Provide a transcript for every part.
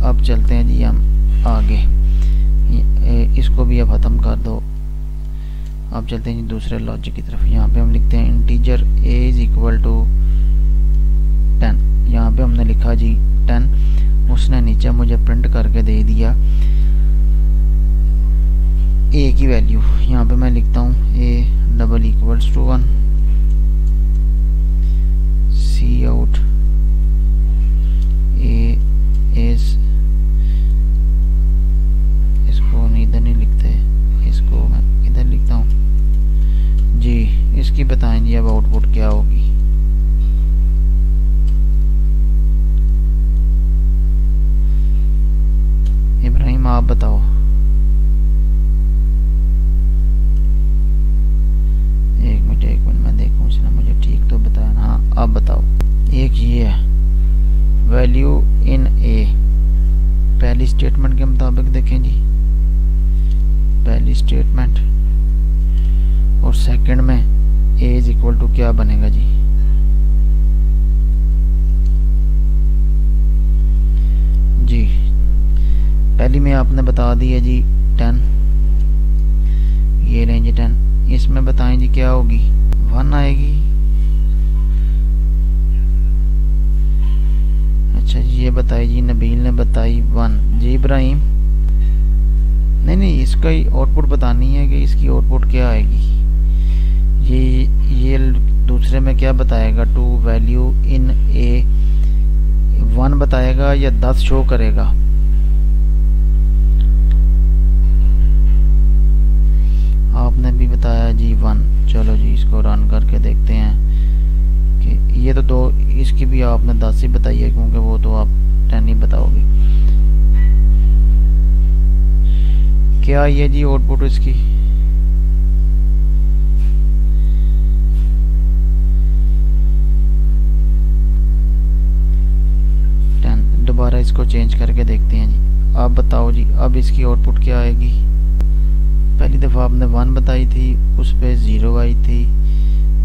अब चलते हैं जी हम आगे, इसको भी अब ख़त्म कर दो। अब चलते हैं जी दूसरे लॉजिक की तरफ। यहाँ पे हम लिखते हैं integer a is equal to 10। यहाँ पे हमने लिखा जी 10, उसने नीचे मुझे प्रिंट करके दे दिया a की वैल्यू। यहाँ पे मैं लिखता हूँ a double equals to 1, cout a is, इसको इधर नहीं लिखते, इसको मैं इधर लिखता हूँ जी। इसकी बताएं जी अब आउटपुट क्या होगी। इब्राहिम आप बताओ। एक मिनट मैं देखूं, इसने मुझे ठीक तो बताया ना। हाँ आप बताओ। एक ये है वैल्यू इन ए, पहली स्टेटमेंट के मुताबिक देखें जी, पहली स्टेटमेंट, और सेकंड में a इज इक्वल टू क्या बनेगा जी, जी पहली में आपने बता दी है जी 10, ये रेंज 10। इसमें बताएं जी क्या होगी, 1 आएगी। अच्छा ये बताई जी, नबील ने बताई 1 जी। इब्राहिम नहीं, इसका ही आउटपुट बतानी है कि इसकी आउटपुट क्या आएगी। ये दूसरे में क्या बताएगा, टू वैल्यू इन ए 1 बताएगा या 10 शो करेगा। आपने भी बताया जी 1। चलो जी इसको रन करके देखते हैं कि ये तो 2, इसकी भी आपने 10 ही बताई है क्योंकि वो तो आप 10 ही बताओगे। क्या ये जी आउटपुट इसकी, दोबारा इसको चेंज करके देखते हैं जी। आप बताओ जी अब इसकी आउटपुट क्या आएगी। पहली दफ़ा आपने 1 बताई थी, उस पे 0 आई थी,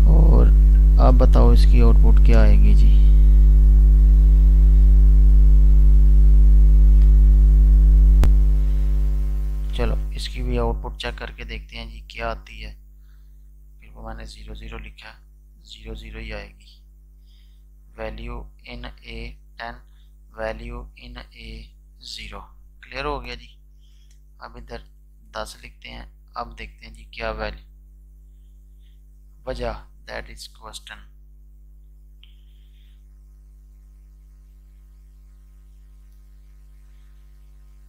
और अब बताओ इसकी आउटपुट क्या आएगी जी। चलो इसकी भी आउटपुट चेक करके देखते हैं जी क्या आती है। फिर वो मैंने 0 0 लिखा, 0 0 ही आएगी। Value in A 10, value in A 0। Clear हो गया जी। अब इधर 10 लिखते हैं। अब देखते हैं जी क्या वैल्यू, वजह, दैट इज क्वेश्चन।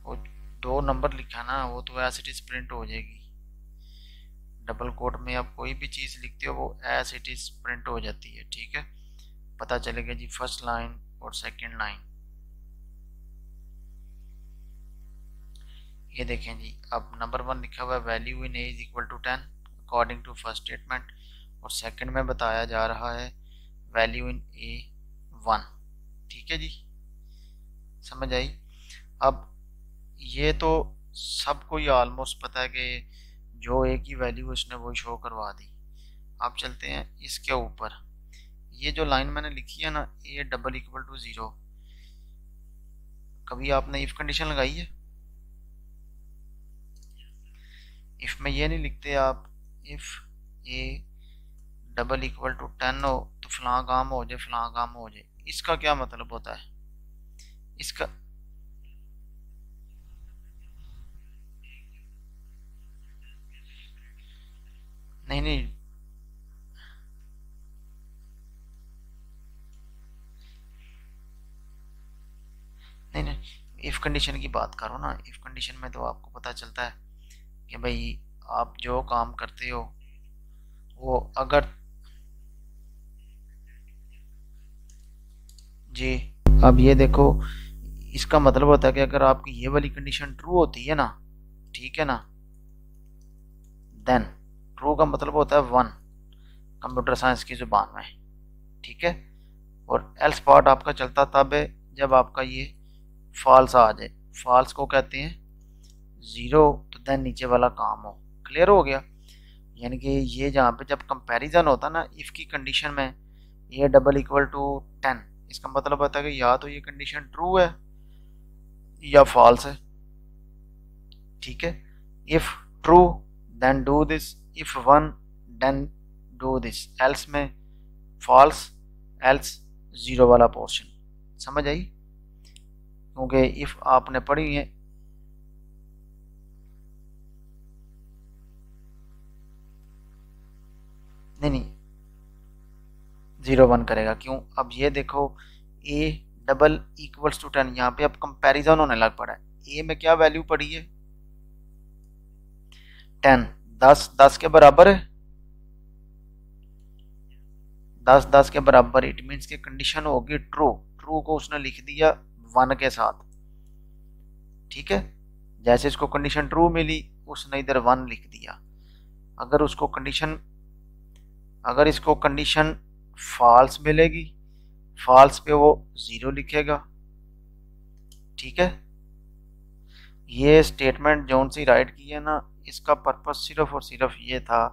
वो 2 नंबर लिखा ना, वो तो एज इट इज प्रिंट हो जाएगी। डबल कोट में आप कोई भी चीज़ लिखते हो वो एज इट इज प्रिंट हो जाती है, ठीक है। पता चलेगा जी फर्स्ट लाइन और सेकंड लाइन। ये देखें जी, अब नंबर 1 लिखा हुआ है value in A is equal to 10 according to first statement, और सेकंड में बताया जा रहा है वैल्यू इन ए 1। ठीक है जी, समझ आई। अब ये तो सबको ही ऑलमोस्ट पता है कि जो ए की वैल्यू उसने वो शो करवा दी। अब चलते हैं इसके ऊपर। ये जो लाइन मैंने लिखी है ना, ए डबल इक्वल टू 0, कभी आपने इफ कंडीशन लगाई है। इफ में ये नहीं लिखते आप, if A double equal to 10 हो तो फलां काम हो जाए, फलां काम हो जाए। इसका क्या मतलब होता है, इसका नहीं इफ कंडीशन की बात करो ना। इफ कंडीशन में तो आपको पता चलता है कि भाई आप जो काम करते हो वो अगर जी, अब ये देखो, इसका मतलब होता है कि अगर आपकी ये वाली कंडीशन ट्रू होती है ना, ठीक है ना, देन ट्रू का मतलब होता है 1 कंप्यूटर साइंस की जुबान में, ठीक है। और एल्स पार्ट आपका चलता तब है जब आपका ये फॉल्स आ जाए। फॉल्स को कहते हैं 0, तो देन नीचे वाला काम हो। क्लियर हो गया। यानी कि ये जहाँ पे जब कंपैरिजन होता ना इफ़ की कंडीशन में, ये डबल इक्वल टू 10, इसका मतलब होता है कि या तो ये कंडीशन ट्रू है या फॉल्स है, ठीक है। If true then do this, if one then do this, else में फॉल्स, एल्स जीरो वाला पोर्शन। समझ आई? क्योंकि इफ आपने पढ़ी है, नहीं 0 1 करेगा। क्यों? अब ये देखो a डबल इक्वल्स टू 10, यहाँ पे अब कंपैरिजन होने लग पड़ा है। a में क्या वैल्यू पड़ी है? 10, 10 10 के बराबर है, 10 10 के बराबर। इट मीन्स की कंडीशन होगी ट्रू, ट्रू को उसने लिख दिया 1 के साथ, ठीक है। जैसे इसको कंडीशन ट्रू मिली उसने इधर 1 लिख दिया। अगर उसको कंडीशन, अगर इसको कंडीशन फॉल्स मिलेगी, फॉल्स पे वो 0 लिखेगा, ठीक है। ये स्टेटमेंट जोन सी राइट की है ना, इसका पर्पस सिर्फ और सिर्फ ये था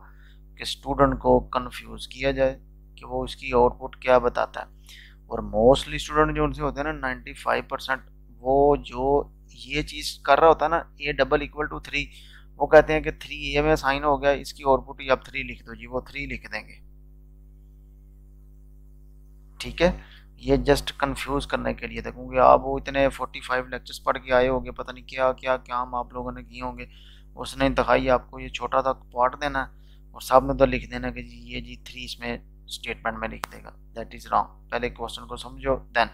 कि स्टूडेंट को कंफ्यूज किया जाए कि वो इसकी आउटपुट क्या बताता है। और मोस्टली स्टूडेंट जो उनसे होते हैं ना 95%, वो जो ये चीज़ कर रहा होता है ना, ए डबल इक्वल टू 3, वो कहते हैं कि 3 ए में साइन हो गया, इसकी आउटपुट ही आप 3 लिख दो जी, वो 3 लिख देंगे, ठीक है। ये जस्ट कंफ्यूज करने के लिए था, क्योंकि आप वो इतने 45 लेक्चर्स पढ़ के आए होंगे, पता नहीं क्या क्या काम आप लोगों ने किए होंगे। उसने दिखाई आपको ये छोटा सा पार्ट देना और सामने तो लिख देना कि जी ये जी 3 इसमें स्टेटमेंट में लिख देगा। That is wrong. पहले क्वेश्चन को समझो देन।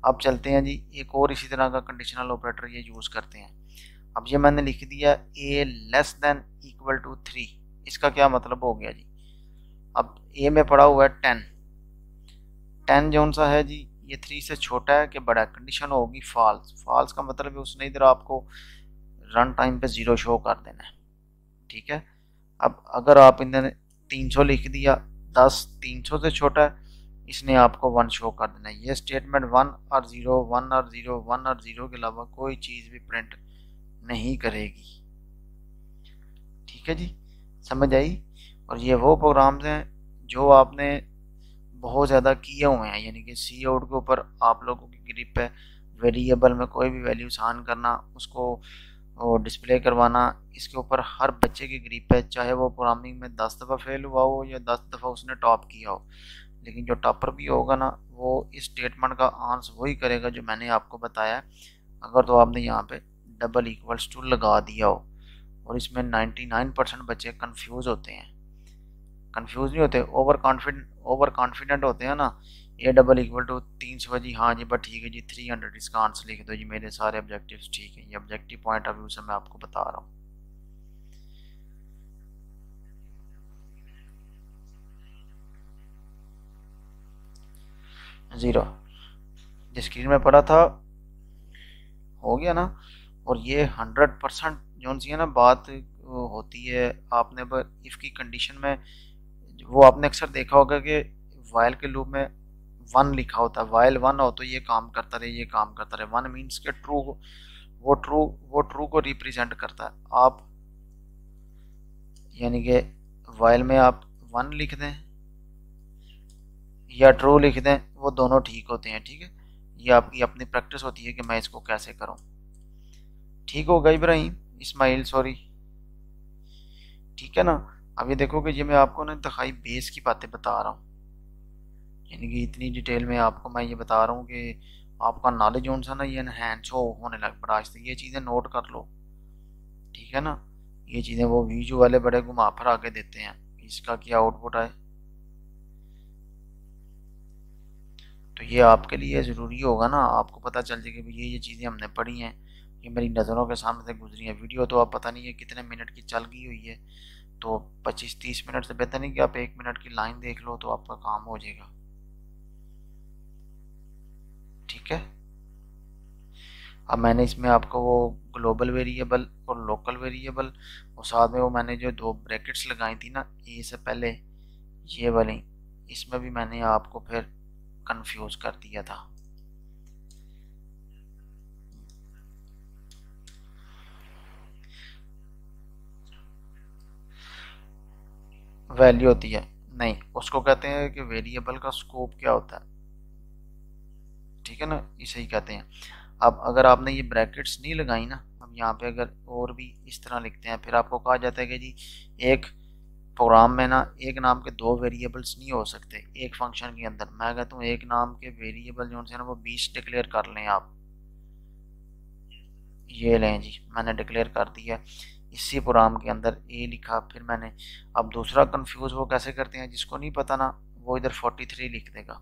अब चलते हैं जी, एक और इसी तरह का कंडीशनल ऑपरेटर ये यूज़ करते हैं। अब ये मैंने लिख दिया a less than equal to 3, इसका क्या मतलब हो गया जी? अब a में पड़ा हुआ है 10, 10 जौन सा है जी, ये 3 से छोटा है कि बड़ा है, कंडीशन होगी फॉल्स। फॉल्स का मतलब है उसने इधर आपको रन टाइम पे 0 शो कर देना है, ठीक है। अब अगर आप इन्होंने 300 लिख दिया, 10 300 से छोटा है, इसने आपको 1 शो कर देना है। ये स्टेटमेंट 1 और 0, 1 और 0, 1 और 0 के अलावा कोई चीज़ भी प्रिंट नहीं करेगी, ठीक है जी। समझ आई? और ये वो प्रोग्राम्स हैं जो आपने बहुत ज़्यादा किए हुए हैं, यानी कि सी आउट के ऊपर आप लोगों की ग्रिप है। वेरिएबल में कोई भी वैल्यू सान करना, उसको डिस्प्ले करवाना, इसके ऊपर हर बच्चे की ग्रिप है, चाहे वो प्रोग्रामिंग में 10 दफ़ा फेल हुआ हो या 10 दफ़ा उसने टॉप किया हो। लेकिन जो टॉपर भी होगा ना, वो इस स्टेटमेंट का आंसर वही करेगा जो मैंने आपको बताया। अगर तो आपने यहाँ पे डबल इक्वल्स टू लगा दिया हो। और इसमें 99% बच्चे कंफ्यूज होते हैं, कंफ्यूज नहीं होते, ओवर कॉन्फिडेंट होते हैं ना। ए डबल इक्वल टू 300 जी, हाँ जी बस ठीक है जी, 300 इसका आंसर लिख दो जी, मेरे सारे ऑब्जेक्टिव्स ठीक है। ये ऑब्जेक्टिव पॉइंट ऑफ व्यू से मैं आपको बता रहा हूँ। ज़ीरो जिस स्क्रीन में पड़ा था हो गया ना। और ये 100% जो सी है ना बात होती है, आपने इफ़ की कंडीशन में वो आपने अक्सर देखा होगा कि वाइल के लूप में 1 लिखा होता है, वाइल 1 हो तो ये काम करता रहे, ये काम करता रहे। 1 मीन्स के ट्रू, वो ट्रू को रिप्रेजेंट करता है। आप यानी कि वाइल में आप 1 लिख दें या ट्रू लिख दें, वो दोनों ठीक होते हैं, ठीक है। ये आपकी अपनी प्रैक्टिस होती है कि मैं इसको कैसे करूं। ठीक होगा इब्राहिम, इस्माइल सॉरी, ठीक है ना। अब ये देखो कि ये मैं आपको ना दिखाई बेस की बातें बता रहा हूँ, यानी कि इतनी डिटेल में आपको मैं ये बता रहा हूँ कि आपका नॉलेज जो सा ना ये एनहेंस होने लग पड़ा आज तक। ये चीज़ें नोट कर लो, ठीक है ना। ये चीज़ें वो वीजू वाले बड़े घुमा फिर आके देते हैं, इसका क्या आउटपुट आए। तो ये आपके लिए ज़रूरी होगा ना, आपको पता चल जाए कि ये चीज़ें हमने पढ़ी हैं, ये मेरी नज़रों के सामने से गुजरी है। वीडियो तो आप पता नहीं है कितने मिनट की चल गई हुई है, तो 25-30 मिनट से बेहतर नहीं कि आप 1 मिनट की लाइन देख लो तो आपका काम हो जाएगा, ठीक है। अब मैंने इसमें आपको वो ग्लोबल वेरिएबल और लोकल वेरिएबल और साथ में वो मैंने जो 2 ब्रैकेट्स लगाई थी ना ए से पहले, ये वाली, इसमें भी मैंने आपको फिर कंफ्यूज कर दिया था। वैल्यू होती है नहीं, उसको कहते हैं कि वेरिएबल का स्कोप क्या होता है, ठीक है ना, इसे ही कहते हैं। अब अगर आपने ये ब्रैकेट्स नहीं लगाई ना, अब यहाँ पे अगर और भी इस तरह लिखते हैं, फिर आपको कहा जाता है कि जी एक प्रोग्राम में ना एक नाम के दो वेरिएबल्स नहीं हो सकते एक फंक्शन के अंदर। मैं कहता हूँ एक नाम के वेरिएबल जो है ना वो 20 डिक्लेयर कर लें आप। ये लें जी, मैंने डिक्लेयर कर दिया इसी प्रोग्राम के अंदर ए लिखा, फिर मैंने। अब दूसरा कंफ्यूज वो कैसे करते हैं, जिसको नहीं पता ना वो इधर 43 लिख देगा,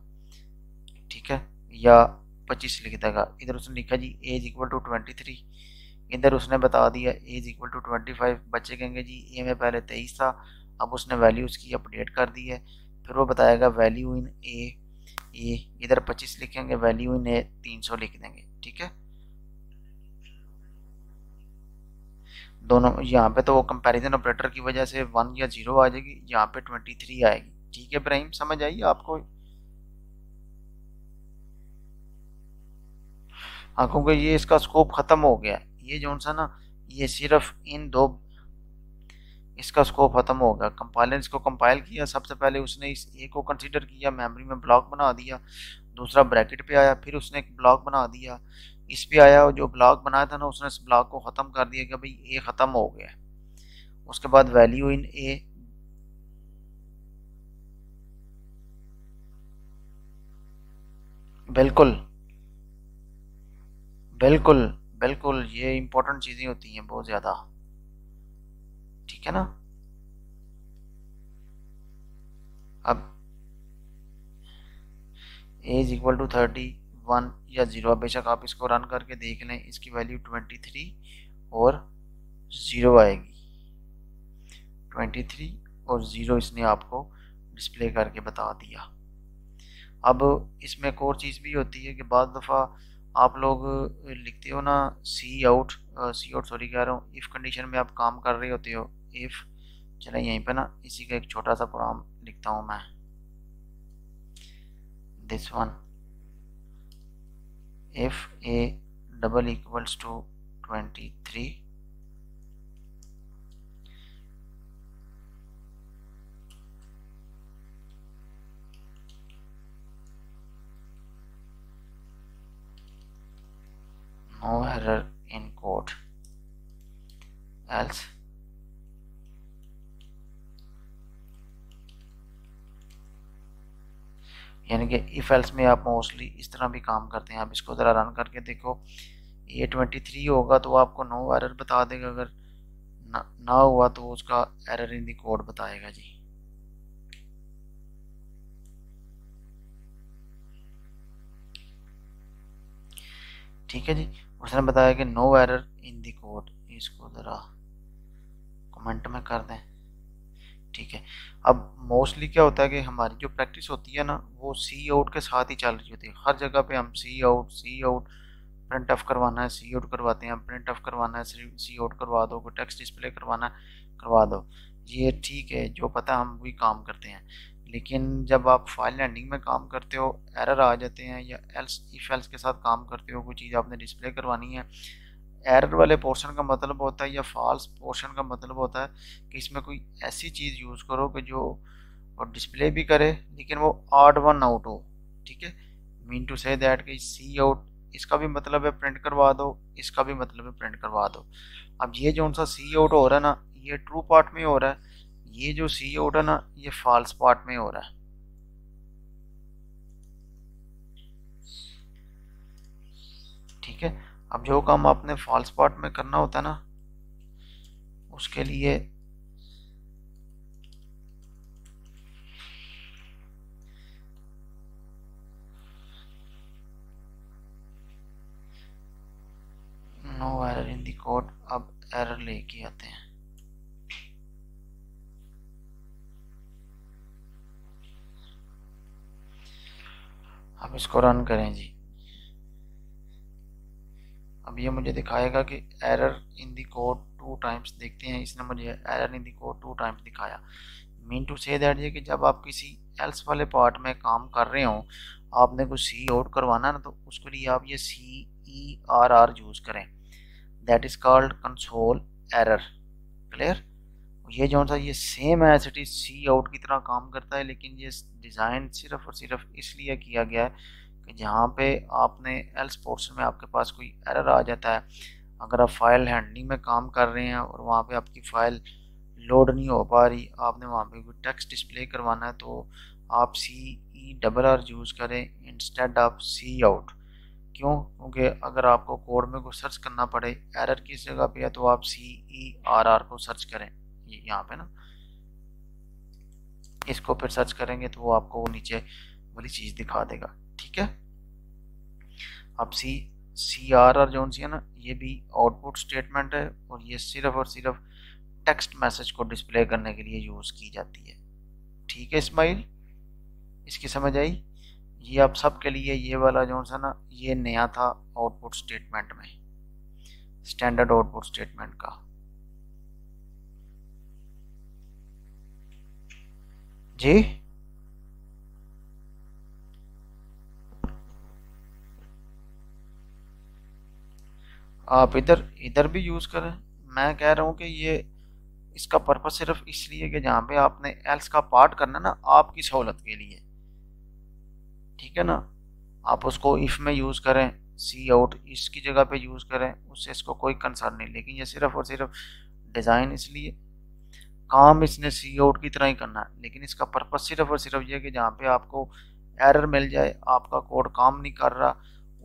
ठीक है, या 25 लिख देगा। इधर उसने लिखा जी ए इज इक्वल टू 23, इधर उसने बता दिया ए इज इक्वल टू 25। बच्चे कहेंगे जी ए में पहले 23 था, अब उसने वैल्यू उसकी अपडेट कर दी है, फिर वो बताएगा वैल्यू इन ए इधर 25 लिखेंगे, वैल्यू इन ए 300 लिख देंगे, ठीक है। दोनों यहाँ पे तो वो कंपैरिजन ऑपरेटर की वजह से 1 या 0 आ जाएगी, यहाँ पे 23 आएगी, ठीक है इब्राहिम, समझ आई आपको? हाँ, क्योंकि ये इसका स्कोप खत्म हो गया, ये जो सा ना ये सिर्फ इन दो, इसका स्कोप खत्म हो गया। कंपाइलर इसको कंपाइल किया, सबसे पहले उसने इस ए को कंसीडर किया, मेमोरी में ब्लॉक बना दिया, दूसरा ब्रैकेट पे आया, फिर उसने एक ब्लॉक बना दिया, इस पे आया, जो ब्लॉक बनाया था ना उसने इस ब्लॉक को ख़त्म कर दिया कि भाई ए ख़त्म हो गया। उसके बाद वैल्यू इन ए, बिल्कुल बिल्कुल बिल्कुल, ये इंपॉर्टेंट चीज़ें होती हैं बहुत ज़्यादा, ठीक है ना। अब ए इज इक्वल टू 31 या 0, बेशक आप इसको रन करके देख लें, इसकी वैल्यू 23 और 0 आएगी। 23 और 0 इसने आपको डिस्प्ले करके बता दिया। अब इसमें एक और चीज़ भी होती है कि बाद दफ़ा आप लोग लिखते हो ना सी आउट सॉरी कह रहा हूँ, इफ़ कंडीशन में आप काम कर रहे होते हो, इफ़, चलें यहीं पे ना इसी का एक छोटा सा प्रोग्राम लिखता हूँ मैं, this one, if A double equals to 23, no error in code, else यानी कि इफ एल्स में आप मोस्टली इस तरह भी काम करते हैं। आप इसको ज़रा रन करके देखो, ये 23 होगा तो आपको नो एरर बता देगा, अगर ना हुआ तो उसका एरर इन दी कोड बताएगा जी। ठीक है जी, उसने बताया कि no error in the code, इसको ज़रा कमेंट में कर दें, ठीक है। अब मोस्टली क्या होता है कि हमारी जो प्रैक्टिस होती है ना वो सी आउट के साथ ही चल रही होती है, हर जगह पे हम सी आउट प्रिंट ऑफ करवाना है, सी आउट करवाते हैं, प्रिंट ऑफ करवाना है, सी आउट करवा दो, कोई टेक्स्ट डिस्प्ले करवाना है करवा दो, ये ठीक है, जो पता हम वही काम करते हैं। लेकिन जब आप फाइल हैंडलिंग में काम करते हो, एरर आ जाते हैं, या एल्स इफ एल्स के साथ काम करते हो, कोई चीज़ आपने डिस्प्ले करवानी है, एरर वाले पोर्शन का मतलब होता है या फॉल्स पोर्शन का मतलब होता है कि इसमें कोई ऐसी चीज़ यूज़ करो कि जो और डिस्प्ले भी करे लेकिन वो ऑड वन आउट हो, ठीक है। मीन टू से दैट कि सी आउट, इसका भी मतलब है प्रिंट करवा दो, इसका भी मतलब है प्रिंट करवा दो। अब ये जो सा सी आउट हो रहा है ना ये ट्रू पार्ट में हो रहा है, ये जो सी आउट है ना ये फॉल्स पार्ट में हो रहा है, ठीक है। अब जो काम आपने फॉल्स पार्ट में करना होता है ना उसके लिए no error in the code, अब एरर लेके आते हैं। अब इसको रन करें जी, अब ये मुझे दिखाएगा कि error in the code 2 times, देखते हैं इसने मुझे error in the code 2 times दिखाया। मीन टू से दैट ये कि जब आप किसी एल्स वाले पार्ट में काम कर रहे हो, आपने कुछ सी आउट करवाना ना तो उसके लिए आप ये CERR यूज़ करें, that is called console error, clear. ये जो सा ये सेम है इट इज सी आउट की तरह काम करता है, लेकिन ये डिज़ाइन सिर्फ और सिर्फ इसलिए किया गया है कि जहाँ पे आपने एल्स पोर्शन में आपके पास कोई एरर आ जाता है, अगर आप फाइल हैंडलिंग में काम कर रहे हैं और वहाँ पे आपकी फ़ाइल लोड नहीं हो पा रही, आपने वहाँ पे कोई टेक्स्ट डिस्प्ले करवाना है, तो आप CERR यूज़ करें इंस्टेड ऑफ सी आउट। क्यों? क्योंकि अगर आपको कोड में को सर्च करना पड़े एरर किस जगह पे है, तो आप CERR को सर्च करें, ये यहाँ पे ना, इसको फिर सर्च करेंगे तो वो आपको वो नीचे वाली चीज़ दिखा देगा। ठीक है, अब CERR जो सी है ना, ये भी आउटपुट स्टेटमेंट है और ये सिर्फ और सिर्फ टेक्स्ट मैसेज को डिस्प्ले करने के लिए यूज़ की जाती है। ठीक है इस्माइल, इसकी समझ आई? ये आप सबके लिए ये वाला जो सा ना, ये नया था आउटपुट स्टेटमेंट में, स्टैंडर्ड आउटपुट स्टेटमेंट का। जी आप इधर इधर भी यूज़ करें। मैं कह रहा हूँ कि ये इसका पर्पस सिर्फ इसलिए कि जहाँ पे आपने एल्स का पार्ट करना ना, आपकी सहूलत के लिए, ठीक है ना, आप उसको इफ में यूज़ करें, सी आउट इसकी जगह पे यूज़ करें, उससे इसको कोई कंसर्न नहीं। लेकिन ये सिर्फ और सिर्फ डिज़ाइन, इसलिए काम इसने सी आउट की तरह ही करना है, लेकिन इसका पर्पस सिर्फ और सिर्फ ये कि जहाँ पे आपको एरर मिल जाए, आपका कोड काम नहीं कर रहा,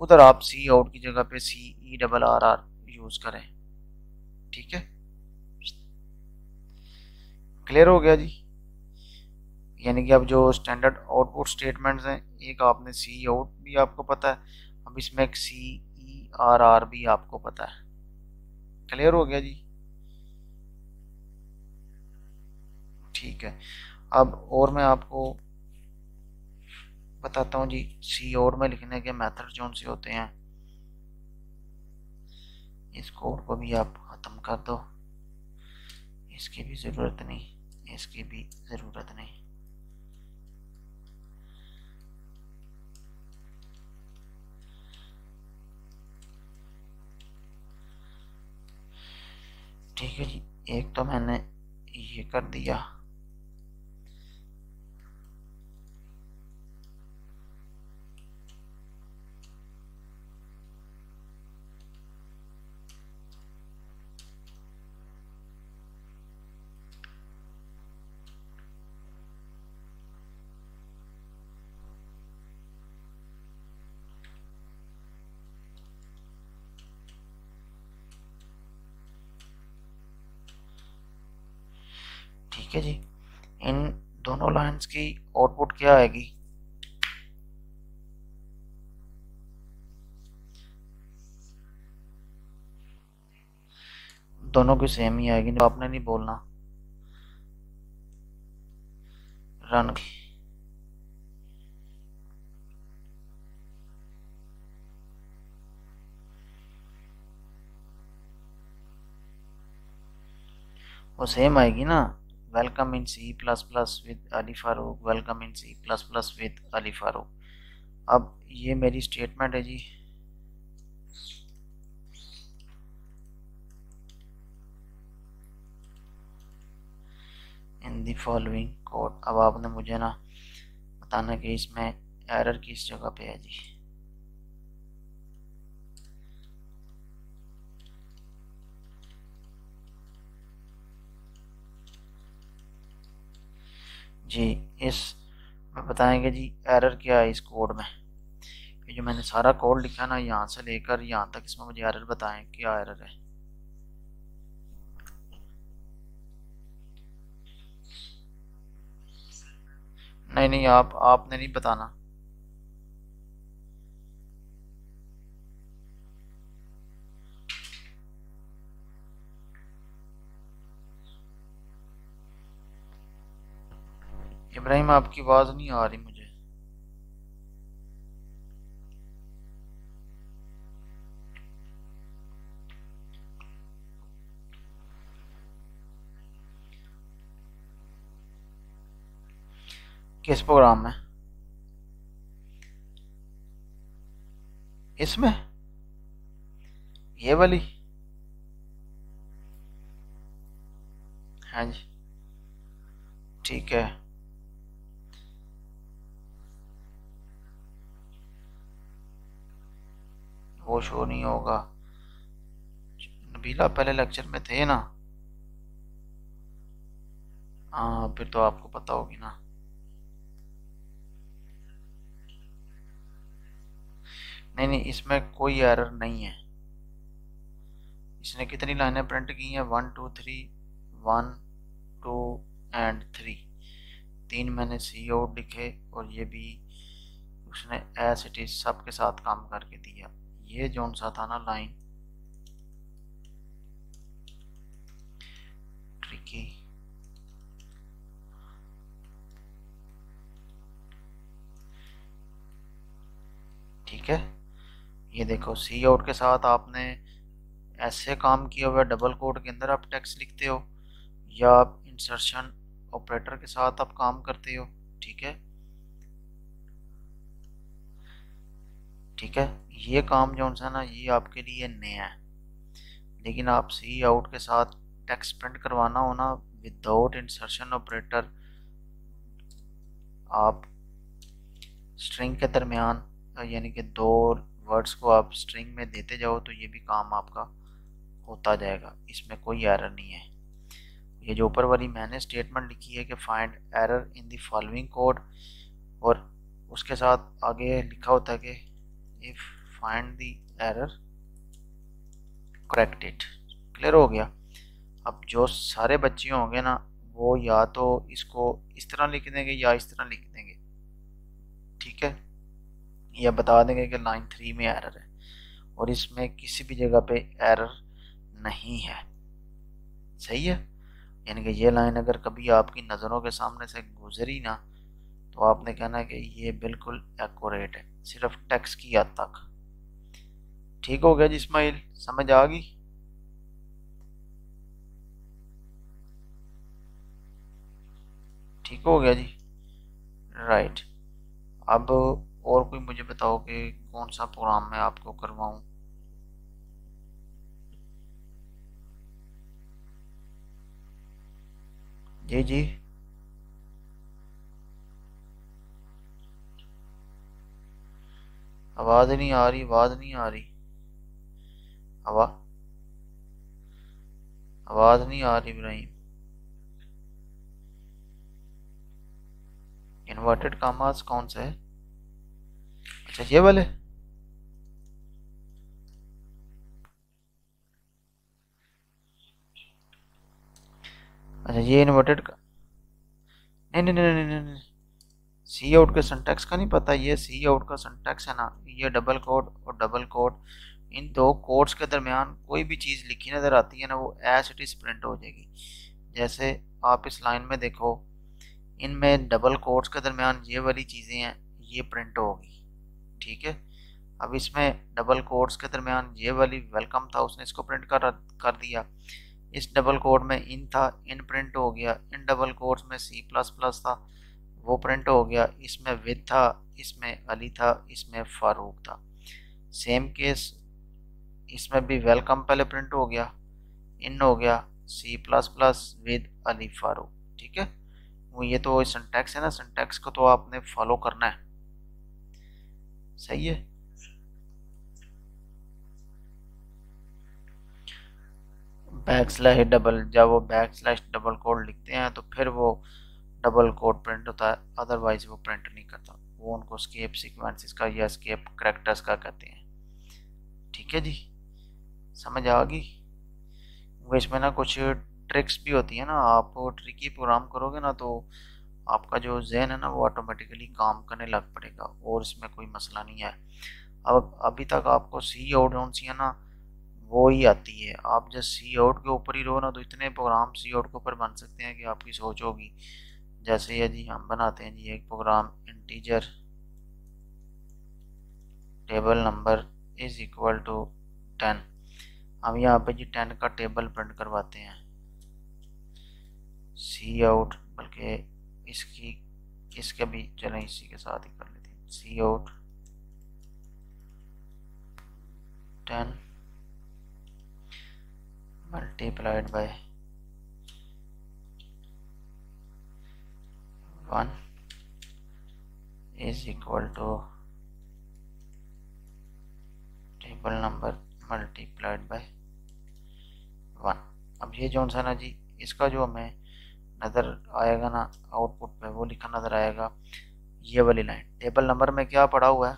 उधर आप सी आउट की जगह पे CERR यूज़ करें। ठीक है, क्लियर हो गया जी? यानी कि अब जो स्टैंडर्ड आउटपुट स्टेटमेंट्स हैं, एक आपने सी आउट भी आपको पता है, अब इसमें एक CERR भी आपको पता है। क्लियर हो गया जी? ठीक है, अब और मैं आपको बताता हूँ जी, सी आउट में लिखने के मेथड कौन से होते हैं। इस कोड को भी आप ख़त्म कर दो, इसकी भी ज़रूरत नहीं, इसकी भी ज़रूरत नहीं। ठीक है जी, एक तो मैंने ये कर दिया। ठीक है जी, इन दोनों लाइंस की आउटपुट क्या आएगी? दोनों की सेम ही आएगी, आपने नहीं बोलना। रन, वो सेम आएगी ना, welcome in C++ with Ali Farooq, welcome in C++ with Ali Farooq. अब ये मेरी स्टेटमेंट है जी, इन दी फॉलोइंग कोड। अब आपने मुझे ना बताना कि इसमें एरर किस जगह पे है जी। जी इस में बताएंगे जी एरर क्या है इस कोड में। ये जो मैंने सारा कोड लिखा ना, यहाँ से लेकर यहाँ तक, इसमें मुझे एरर बताएं क्या एरर है। नहीं नहीं, आपने नहीं बताना। इब्राहिम आपकी आवाज़ नहीं आ रही मुझे। किस प्रोग्राम में? इसमें ये वाली? हाँ जी, ठीक है। वो शो नहीं होगा। नबीला पहले लेक्चर में थे ना? हाँ, फिर तो आपको पता होगी ना। नहीं नहीं, इसमें कोई एरर नहीं है। इसने कितनी लाइनें प्रिंट की हैं? 1 2 3, 1 2 एंड 3। 3 मैंने सी आउट लिखे, और ये भी उसने एज इट इज सबके साथ काम करके दिया। ये जोन सा था ना लाइन ट्रिकी। ठीक है, ये देखो सी आउट के साथ आपने ऐसे काम किया हुआ, डबल कोड के अंदर आप टेक्स्ट लिखते हो, या आप इंसर्शन ऑपरेटर के साथ आप काम करते हो। ठीक है, ठीक है, ये काम जो है ना, ये आपके लिए नया है। लेकिन आप सी आउट के साथ टेक्स्ट प्रिंट करवाना हो ना विदाउट इंसर्शन ऑपरेटर, आप स्ट्रिंग के दरमियान यानी कि दो वर्ड्स को आप स्ट्रिंग में देते जाओ, तो ये भी काम आपका होता जाएगा, इसमें कोई एरर नहीं है। ये जो ऊपर वाली मैंने स्टेटमेंट लिखी है कि find error in the following code, और उसके साथ आगे लिखा होता है कि if find the error correct it. Clear हो गया? अब जो सारे बच्चे होंगे ना, वो या तो इसको इस तरह लिख देंगे या इस तरह लिख देंगे। ठीक है, या बता देंगे कि लाइन 3 में एरर है, और इसमें किसी भी जगह पे एरर नहीं है। सही है, यानी कि ये लाइन अगर कभी आपकी नज़रों के सामने से गुजरी ना, तो आपने कहना कि ये बिल्कुल एक्यूरेट है, सिर्फ टेक्स्ट की हद तक। ठीक हो गया जी इस्माइल, समझ आ गई? ठीक हो गया जी, राइट। अब और कोई मुझे बताओ कि कौन सा प्रोग्राम मैं आपको करवाऊं। जी जी, आवाज़ नहीं आ रही, आवाज़ नहीं आ रही, आवाज़ आवाज़ नहीं आ रही इब्राहिम। इन्वर्टेड कामास कौन सा है? अच्छा, ये वाले। अच्छा, ये इन्वर्टेड का। नहीं नहीं नहीं नहीं नहीं, सी आउट के सिंटैक्स का नहीं पता? ये सी आउट का सिंटैक्स है ना, ये डबल कोड और डबल कोड, इन दो कोड्स के दरमियान कोई भी चीज़ लिखी नज़र आती है ना, वो एज इट इज़ प्रिंट हो जाएगी। जैसे आप इस लाइन में देखो, इनमें डबल कोड्स के दरमियान ये वाली चीज़ें हैं, ये प्रिंट होगी। ठीक है, अब इसमें डबल कोड्स के दरमियान ये वाली वेलकम था, उसने इसको प्रिंट कर दिया। इस डबल कोड में इन था, इन प्रिंट हो गया। इन डबल कोड्स में सी प्लस प्लस था, वो प्रिंट हो गया। इसमें विद था, इसमें अली था, इसमें फारूक था। सेम केस इसमें भी वेलकम पहले प्रिंट हो गया, इन हो गया, C plus plus with Ali Farooq. ठीक है, वो ये तो सिंटैक्स है ना, सिंटैक्स को तो आपने फॉलो करना है। सही है, बैक स्लैश डबल, जब वो बैक स्लैश डबल कोड लिखते हैं तो फिर वो डबल कोड प्रिंट होता है, अदरवाइज वो प्रिंट नहीं करता। वो उनको स्केप सीक्वेंसेस का या स्केप करेक्टर्स का कहते हैं। ठीक है जी, समझ आ गई? वो इसमें ना कुछ ट्रिक्स भी होती है ना, आप ट्रिकी प्रोग्राम करोगे ना, तो आपका जो जहन है ना, वो ऑटोमेटिकली काम करने लग पड़ेगा, और इसमें कोई मसला नहीं है। अब अभी तक आपको सी आउट कौन सी है ना, वो ही आती है। आप जब सी आउट के ऊपर ही रहो ना, तो इतने प्रोग्राम सी आउट के ऊपर बन सकते हैं कि आपकी सोच होगी। जैसे ये जी हम बनाते हैं जी एक program, integer table number is equal to 10। हम यहाँ पे जी 10 का टेबल प्रिंट करवाते हैं। सी आउट, बल्कि इसकी इसके भी चलें, इसी के साथ ही कर लेते हैं। Cout 10 multiplied by 1 is equal to table number multiplied by 1। अब ये जो सा ना जी, इसका जो हमें नज़र आएगा ना आउटपुट पे, वो लिखा नज़र आएगा ये वाली लाइन। टेबल नंबर में क्या पड़ा हुआ है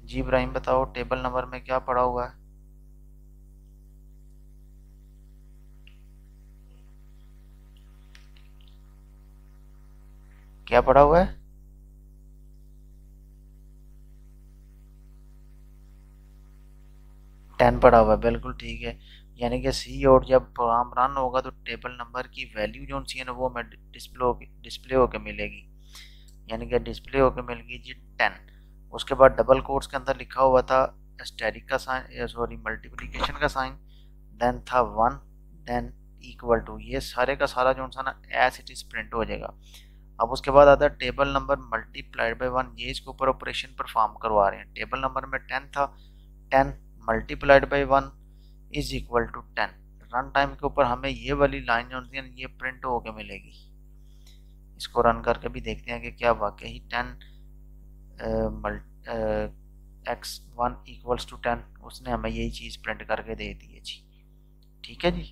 जी इब्राहिम, बताओ टेबल नंबर में क्या पड़ा हुआ है? क्या पड़ा हुआ है? 10 पड़ा हुआ है, बिल्कुल ठीक है। यानी कि सी और जब प्रोग्राम रन होगा तो टेबल नंबर की वैल्यू जो सी है ना वो हमें डिस्प्ले होके मिलेगी। यानी कि डिस्प्ले होके मिल गई जी 10। उसके बाद डबल कोट्स के अंदर लिखा हुआ था एस्टेरिक का साइन, सॉरी मल्टीप्लिकेशन का साइन, देन था 1, देन इक्वल टू, ये सारे का सारा जो सा ना एज इट इज प्रिंट हो जाएगा। अब उसके बाद आता है टेबल नंबर मल्टीप्लाइड बाय 1, ये इसके ऊपर ऑपरेशन परफॉर्म करवा रहे हैं। टेबल नंबर में 10 था, 10 multiplied by 1 is equal to 10। Run time के ऊपर हमें ये वाली लाइन जो होती है ये प्रिंट होके मिलेगी। इसको रन करके भी देखते हैं कि क्या वाकई ही 10 x1 इक्वल्स टू 10, उसने हमें यही चीज़ प्रिंट करके दे दी है जी। ठीक है जी।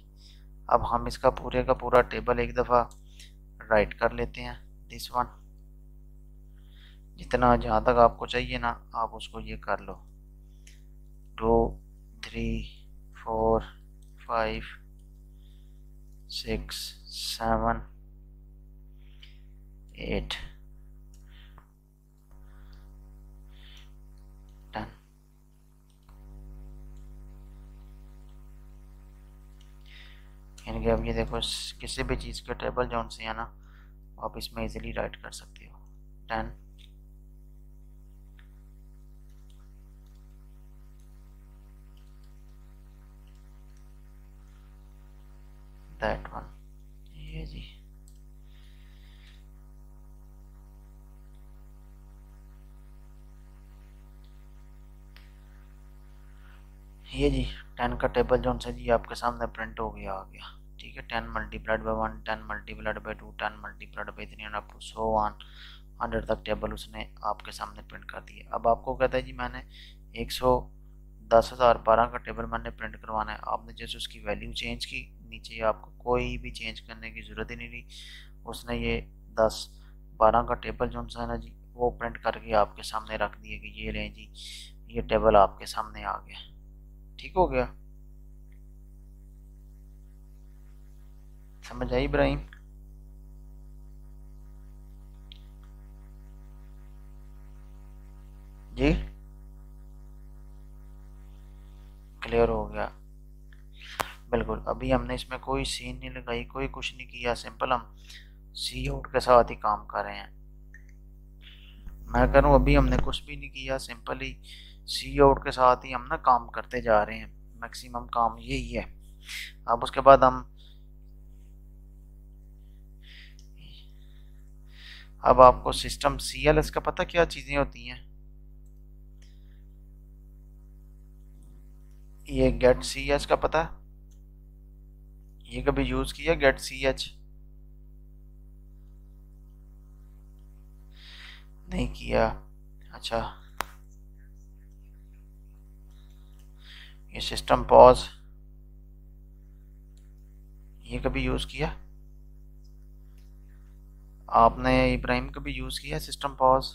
अब हम इसका पूरे का पूरा टेबल एक दफ़ा राइट कर लेते हैं। दिस वन, जितना जहाँ तक आपको चाहिए ना आप उसको ये कर लो। 2 3 4 5 6 7 8 10। यानी कि अब ये देखो किसी भी चीज़ के टेबल जोन से है ना आप इसमें इजीली राइट कर सकते हो। 10 दैट वन, ये जी। ये जी 10 का टेबल जोन से जी आपके सामने प्रिंट हो गया, आ गया। ठीक है, 10 multiplied by 1, 10 multiplied by 2, 10 multiplied by 3 up to so on 100 तक टेबल उसने आपके सामने प्रिंट कर दिए। अब आपको कहता है जी मैंने 110,012 का टेबल मैंने प्रिंट करवाना है। आपने जैसे उसकी वैल्यू चेंज की, नीचे आपको कोई भी चेंज करने की ज़रूरत ही नहीं रही, उसने ये 10-12 का टेबल जो है ना जी वो प्रिंट करके आपके सामने रख दिए कि ये लें जी, ये टेबल आपके सामने आ गया। ठीक हो गया, समझ आई इब्राहिम? जी क्लियर हो गया, बिल्कुल। अभी हमने इसमें कोई सीन नहीं लगाई, कोई कुछ नहीं किया, सिंपल हम सी आउट के साथ ही काम कर रहे हैं। मैं कह रहा हूँ अभी हमने कुछ भी नहीं किया, सिंपल ही सी आउट के साथ ही हम ना काम करते जा रहे हैं। मैक्सिमम काम यही है। अब उसके बाद हम अब आपको सिस्टम CLS का पता क्या चीज़ें होती हैं? ये गेट CS का पता है? ये कभी यूज़ किया गेट CH? नहीं किया, अच्छा। ये सिस्टम पॉज, ये कभी यूज़ किया आपने इब्राहिम? कभी यूज़ किया सिस्टम पॉज?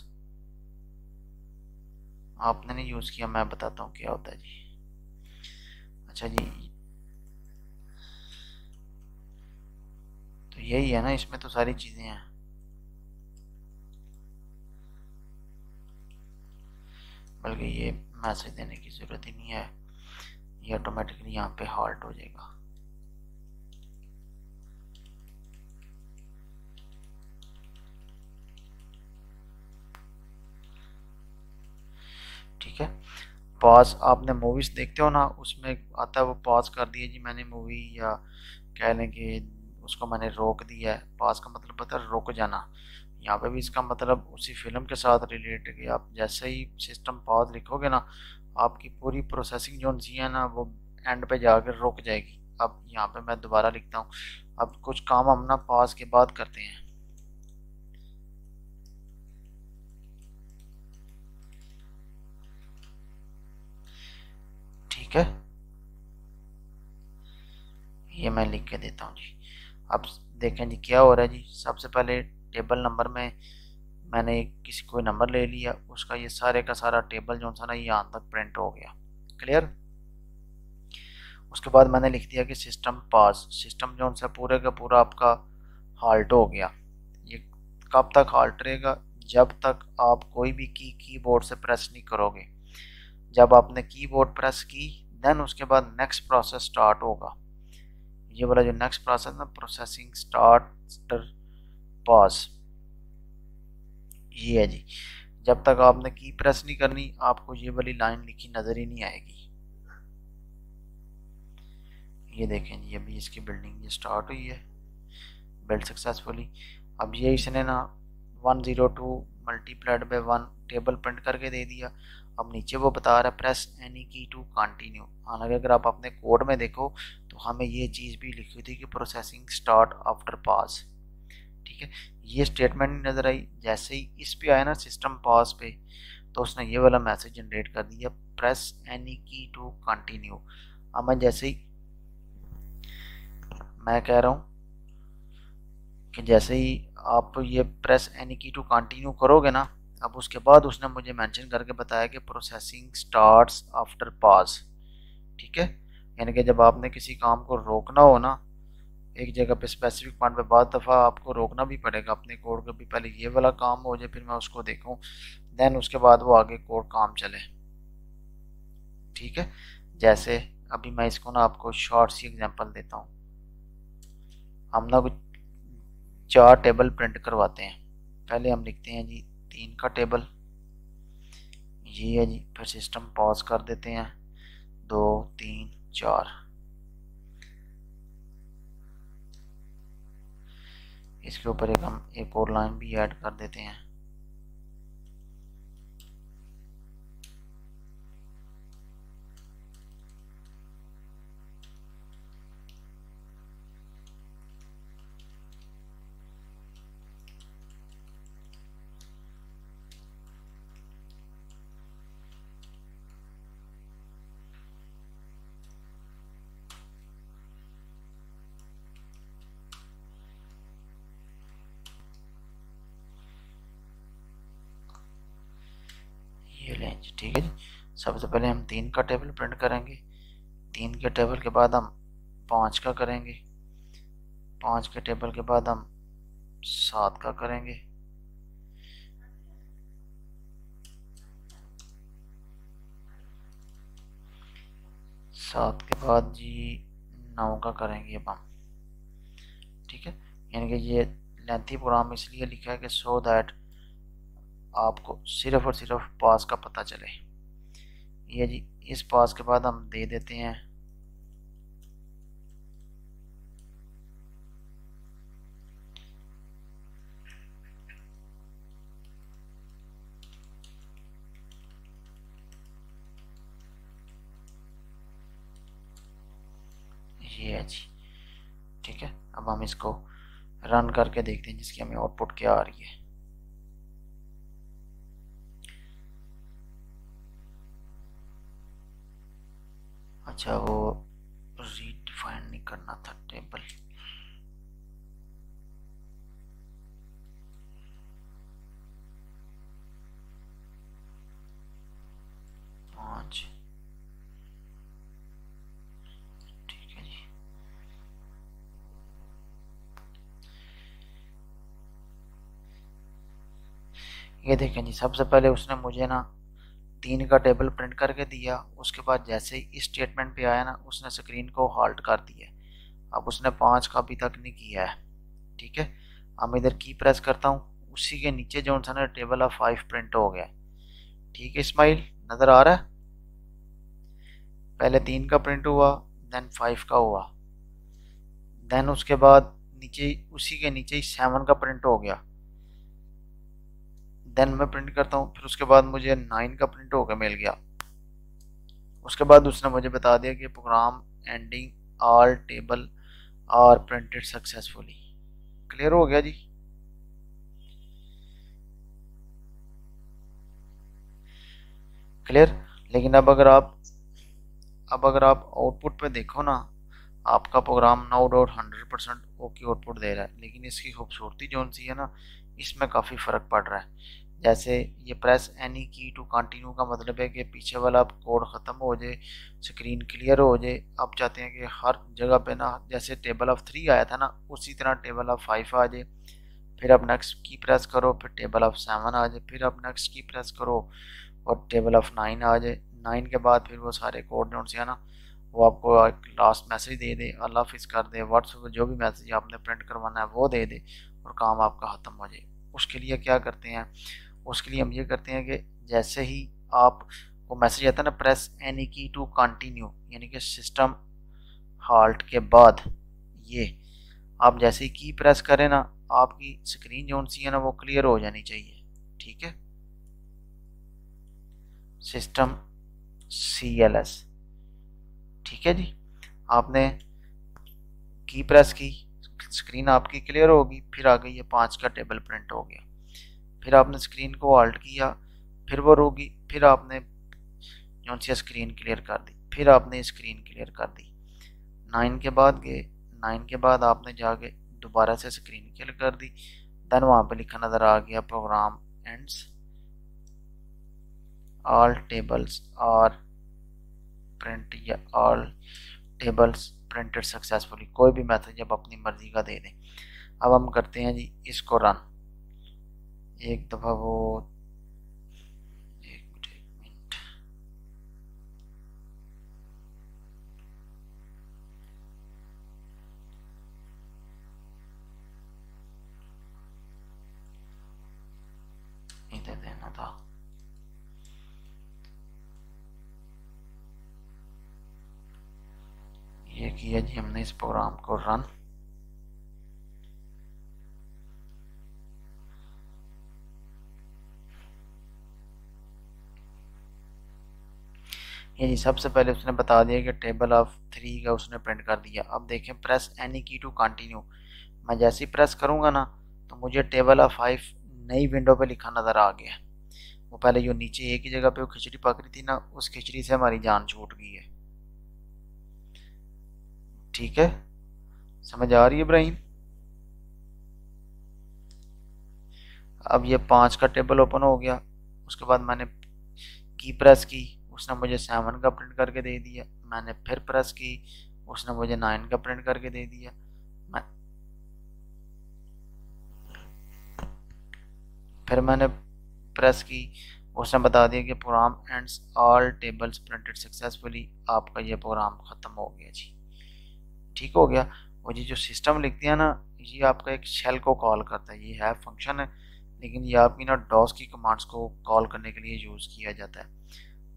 आपने नहीं यूज़ किया, मैं बताता हूँ क्या होता है जी। अच्छा जी, तो यही है ना, इसमें तो सारी चीज़ें हैं। बल्कि ये मैसेज देने की ज़रूरत ही नहीं है, ये ऑटोमेटिकली यहाँ पे हॉल्ट हो जाएगा। ठीक है, पॉज आपने मूवीज़ देखते हो ना, उसमें आता है वो पॉज कर दिया जी मैंने मूवी, या कह लें कि उसको मैंने रोक दिया है। पॉज का मतलब पता है रुक जाना। यहाँ पे भी इसका मतलब उसी फिल्म के साथ रिलेट है कि आप जैसे ही सिस्टम पॉज लिखोगे ना आपकी पूरी प्रोसेसिंग जो सी है ना वो एंड पे जाकर रुक जाएगी। अब यहाँ पे मैं दोबारा लिखता हूँ। अब कुछ काम हम ना पॉज के बाद करते हैं। ठीक है, ये मैं लिख के देता हूँ जी। अब देखें जी क्या हो रहा है जी। सबसे पहले टेबल नंबर में मैंने किसी कोई नंबर ले लिया, उसका ये सारे का सारा टेबल जो था ना ये यहाँ तक प्रिंट हो गया। क्लियर। उसके बाद मैंने लिख दिया कि सिस्टम पास, सिस्टम जो सा पूरे का पूरा आपका हाल्ट हो गया। ये कब तक हाल्ट रहेगा? जब तक आप कोई भी कीबोर्ड से प्रेस नहीं करोगे। जब आपने कीबोर्ड प्रेस की देन उसके बाद नेक्स्ट प्रोसेस स्टार्ट होगा। ये वाला जो नेक्स्ट प्रोसेस ना, प्रोसेसिंग स्टार्टर पॉज, ये है जी। जब तक आपने की प्रेस नहीं करनी आपको ये वाली लाइन लिखी नजर ही नहीं आएगी। ये देखें जी, अभी इसकी बिल्डिंग ये स्टार्ट हुई है, बिल्ड सक्सेसफुली। अब ये इसने ना 102 मल्टीप्लाइड बाय 1 टेबल प्रिंट करके दे दिया। अब नीचे वो बता रहा है प्रेस एनी की टू कंटिन्यू। हालांकि अगर आप अपने कोड में देखो तो हमें ये चीज़ भी लिखी थी कि प्रोसेसिंग स्टार्ट आफ्टर पॉज। ठीक है, ये स्टेटमेंट नहीं नजर आई। जैसे ही इस पे आया ना सिस्टम पॉज पे, तो उसने ये वाला मैसेज जनरेट कर दिया, प्रेस एनी की टू कंटिन्यू। अब मैं जैसे ही मैं कह रहा हूँ कि जैसे ही आप ये प्रेस एनी की टू कंटिन्यू करोगे ना, अब उसके बाद उसने मुझे मेंशन करके बताया कि प्रोसेसिंग स्टार्ट्स आफ्टर पॉज। ठीक है, यानी कि जब आपने किसी काम को रोकना हो ना एक जगह पे स्पेसिफिक पॉइंट पे, बहुत दफ़ा आपको रोकना भी पड़ेगा अपने कोड को भी। पहले ये वाला काम हो जाए फिर मैं उसको देखूं, देन उसके बाद वो आगे कोड काम चले। ठीक है, जैसे अभी मैं इसको ना आपको शॉर्ट सी एग्जांपल देता हूँ। हम ना कुछ 4 टेबल प्रिंट करवाते हैं। पहले हम लिखते हैं जी 3 का टेबल, ये है जी। फिर सिस्टम पॉज कर देते हैं 2 3 4। इसके ऊपर हम एक और लाइन भी ऐड कर देते हैं। ये लें जी, ठीक है जी। सबसे पहले हम 3 का टेबल प्रिंट करेंगे। 3 के टेबल के बाद हम 5 का करेंगे। 5 के टेबल के बाद हम 7 का करेंगे। 7 के बाद जी 9 का करेंगे अब हम। ठीक है, यानी कि ये लेंथी प्रोग्राम इसलिए लिखा है कि सो दैट आपको सिर्फ और सिर्फ पास का पता चले। ये जी, इस पास के बाद हम दे देते हैं ये है जी। ठीक है, अब हम इसको रन करके देखते हैं जिसकी हमें आउटपुट क्या आ रही है। अच्छा, वो रीडिफाइन नहीं करना था टेबल। पाँच, ठीक है जी। ये देखें जी, सबसे पहले उसने मुझे ना 3 का टेबल प्रिंट करके दिया। उसके बाद जैसे ही इस स्टेटमेंट पे आया ना उसने स्क्रीन को हाल्ट कर दिया। अब उसने 5 का अभी तक नहीं किया है। ठीक है, अब इधर की प्रेस करता हूँ, उसी के नीचे जो सा ना टेबल ऑफ 5 प्रिंट हो गया। ठीक है इस्माइल, नज़र आ रहा है? पहले 3 का प्रिंट हुआ, देन 5 का हुआ, देन उसके बाद नीचे उसी के नीचे ही 7 का प्रिंट हो गया। देन मैं प्रिंट करता हूँ, फिर उसके बाद मुझे 9 का प्रिंट होकर मिल गया। उसके बाद उसने मुझे बता दिया कि program ending all table are printed successfully. Clear हो गया जी। क्लियर। लेकिन अब अगर आप अब अगर आप आउटपुट पे देखो ना, आपका program no doubt 100% okay output दे रहा है, लेकिन इसकी खूबसूरती जो सी है ना, इसमें काफ़ी फ़र्क पड़ रहा है। जैसे ये प्रेस एनी की टू कंटिन्यू का मतलब है कि पीछे वाला कोड ख़त्म हो जाए, स्क्रीन क्लियर हो जाए। आप चाहते हैं कि हर जगह पे ना जैसे टेबल ऑफ 3 आया था ना, उसी तरह टेबल ऑफ 5 आ जाए। फिर आप नेक्स्ट की प्रेस करो, फिर टेबल ऑफ 7 आ जाए, फिर आप नेक्स्ट की प्रेस करो और टेबल ऑफ 9 आ जाए। 9 के बाद फिर वो सारे कोड जो है ना, वो आपको एक लास्ट मैसेज दे दे, अल्लाह हाफिज़ कर दे, व्हाट्सएप जो भी मैसेज आपने प्रिंट करवाना है वो दे दे और काम आपका ख़त्म हो जाए। उसके लिए क्या करते हैं, उसके लिए हम ये करते हैं कि जैसे ही आप वो मैसेज आता है ना, प्रेस एनी की टू कंटिन्यू, यानी कि सिस्टम हाल्ट के बाद ये आप जैसे ही की प्रेस करें ना, आपकी स्क्रीन जो सी है ना वो क्लियर हो जानी चाहिए। ठीक है, सिस्टम CLS। ठीक है जी, आपने की प्रेस की, स्क्रीन आपकी क्लियर होगी, फिर आ गई ये 5 का टेबल प्रिंट हो गया। फिर आपने स्क्रीन को ऑल्ट किया, फिर वो रोगी, फिर आपने जो सी स्क्रीन क्लियर कर दी, फिर आपने स्क्रीन क्लियर कर दी। 9 के बाद गए, 9 के बाद आपने जाके दोबारा से स्क्रीन क्लियर कर दी। देन वहाँ पे लिखा नज़र आ गया program ends, all tables are print या ऑल टेबल्स प्रिंटेड सक्सेसफुली। कोई भी मैसेज अब अपनी मर्जी का दे दें। अब हम करते हैं जी इसको रन। एक दफ़ा वो एक मिनट इधर देना था। ये किया जी हमने इस प्रोग्राम को रन। ये जी सबसे पहले उसने बता दिया कि टेबल ऑफ 3 का उसने प्रिंट कर दिया। अब देखें प्रेस एनी की टू कंटिन्यू, मैं जैसे ही प्रेस करूंगा ना तो मुझे टेबल ऑफ 5 नई विंडो पे लिखा नज़र आ गया। वो पहले जो नीचे एक ही जगह पे वो खिचड़ी पक रही थी ना, उस खिचड़ी से हमारी जान छूट गई है। ठीक है, समझ आ रही है इब्राहिम? अब ये 5 का टेबल ओपन हो गया। उसके बाद मैंने की प्रेस की, उसने मुझे 7 का प्रिंट करके दे दिया। मैंने फिर प्रेस की, उसने मुझे 9 का प्रिंट करके दे दिया। मैं फिर मैंने प्रेस की, उसने बता दिया कि program ends all tables printed successfully. आपका ये प्रोग्राम ख़त्म हो गया जी। ठीक हो गया। और ये जो सिस्टम लिखते हैं ना, ये आपका एक शेल को कॉल करता है। ये है फंक्शन है, लेकिन ये आपकी ना डॉस की कमांड्स को कॉल करने के लिए यूज़ किया जाता है।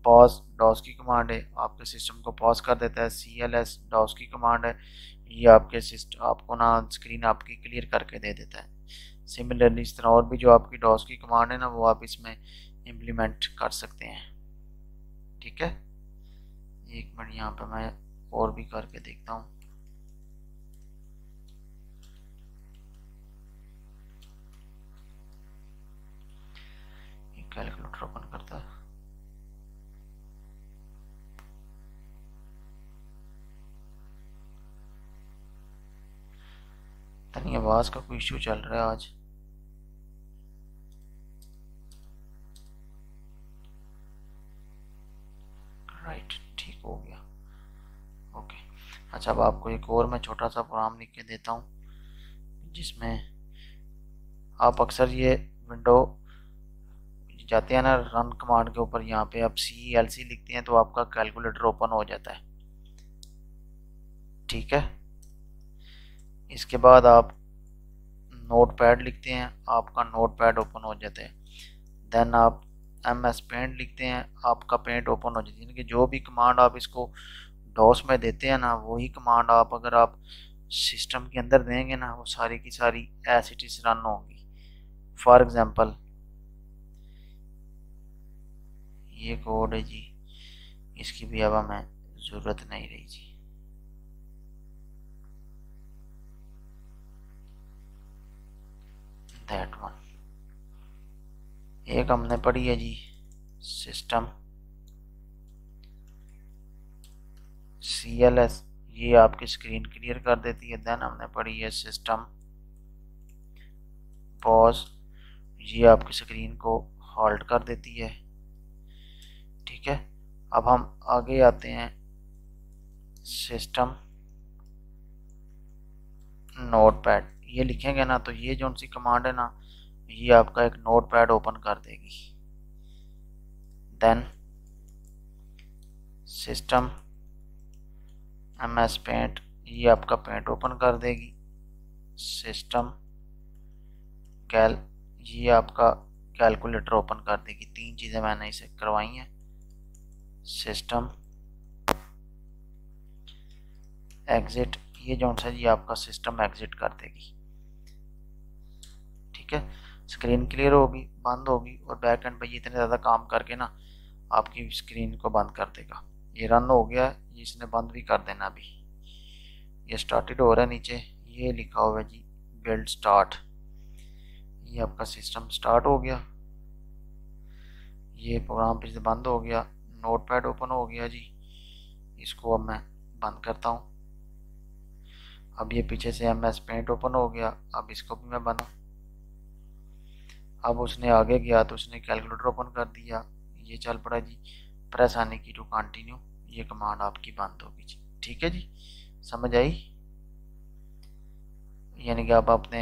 पॉज डॉस की कमांड है, आपके सिस्टम को पॉज कर देता है। CLS डॉस की कमांड है, ये आपके सिस्टम आपको ना स्क्रीन आपकी क्लियर करके दे देता है। सिमिलरली इस तरह और भी जो आपकी डॉस की कमांड है ना, वो आप इसमें इम्प्लीमेंट कर सकते हैं। ठीक है, एक मिनट यहाँ पे मैं और भी करके देखता हूँ। कैलकुलेटर ओपन करता है। तनी आवाज़ का कोई इश्यू चल रहा है आज। राइट, ठीक हो गया। ओके, अच्छा अब आपको एक और मैं छोटा सा प्रोग्राम लिख के देता हूँ, जिसमें आप अक्सर ये विंडो जाते हैं ना रन कमांड के ऊपर, यहाँ पे आप CLC लिखते हैं तो आपका कैलकुलेटर ओपन हो जाता है। ठीक है, इसके बाद आप नोट पैड लिखते हैं, आपका नोट पैड ओपन हो जाता है। देन आप MS पेंट लिखते हैं, आपका पेंट ओपन हो जाती है। यानी कि जो भी कमांड आप इसको डॉस में देते हैं ना, वही कमांड आप अगर आप सिस्टम के अंदर देंगे ना, वो सारी की सारी एज इट इज रन होंगी। फॉर एग्जांपल ये कोड है जी, इसकी भी अब हमें ज़रूरत नहीं रही जी। दैट वन एक हमने पढ़ी है जी, सिस्टम CLS ये आपकी स्क्रीन क्लियर कर देती है। देन हमने पढ़ी है सिस्टम पॉज, ये आपकी स्क्रीन को हॉल्ट कर देती है। ठीक है, अब हम आगे आते हैं सिस्टम नोटपैड। ये लिखेंगे ना तो ये जो सी कमांड है ना, ये आपका एक नोटपैड ओपन कर देगी। देन सिस्टम MS पेंट, ये आपका पेंट ओपन कर देगी। सिस्टम कैल, ये आपका कैलकुलेटर ओपन कर देगी। 3 चीज़ें मैंने इसे करवाई हैं। सिस्टम एग्जिट, ये जो सा जी आपका सिस्टम एग्जिट कर देगी। ठीक है, स्क्रीन क्लियर होगी, बंद होगी, और बैक एंड पे इतने ज़्यादा काम करके ना आपकी स्क्रीन को बंद कर देगा। ये रन हो गया, ये इसने बंद भी कर देना। अभी ये स्टार्टेड हो रहा है, नीचे ये लिखा हुआ है जी बिल्ड स्टार्ट। ये आपका सिस्टम स्टार्ट हो गया, ये प्रोग्राम फिर से बंद हो गया, नोटपैड ओपन हो गया जी। इसको अब मैं बंद करता हूँ। अब ये पीछे से MS पेंट ओपन हो गया, अब इसको भी मैं बंद। अब उसने आगे गया तो उसने कैलकुलेटर ओपन कर दिया, ये चल पड़ा जी। प्रेस आने की टू कंटिन्यू, ये कमांड आपकी बंद होगी जी। ठीक है जी, समझ आई? यानी कि आप अपने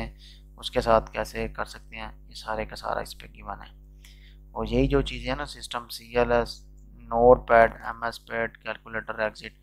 उसके साथ कैसे कर सकते हैं, ये सारे का सारा इस पे गिवन है। और यही जो चीज़ें हैं ना, system CLS, notepad, MS paint, calculator, exit,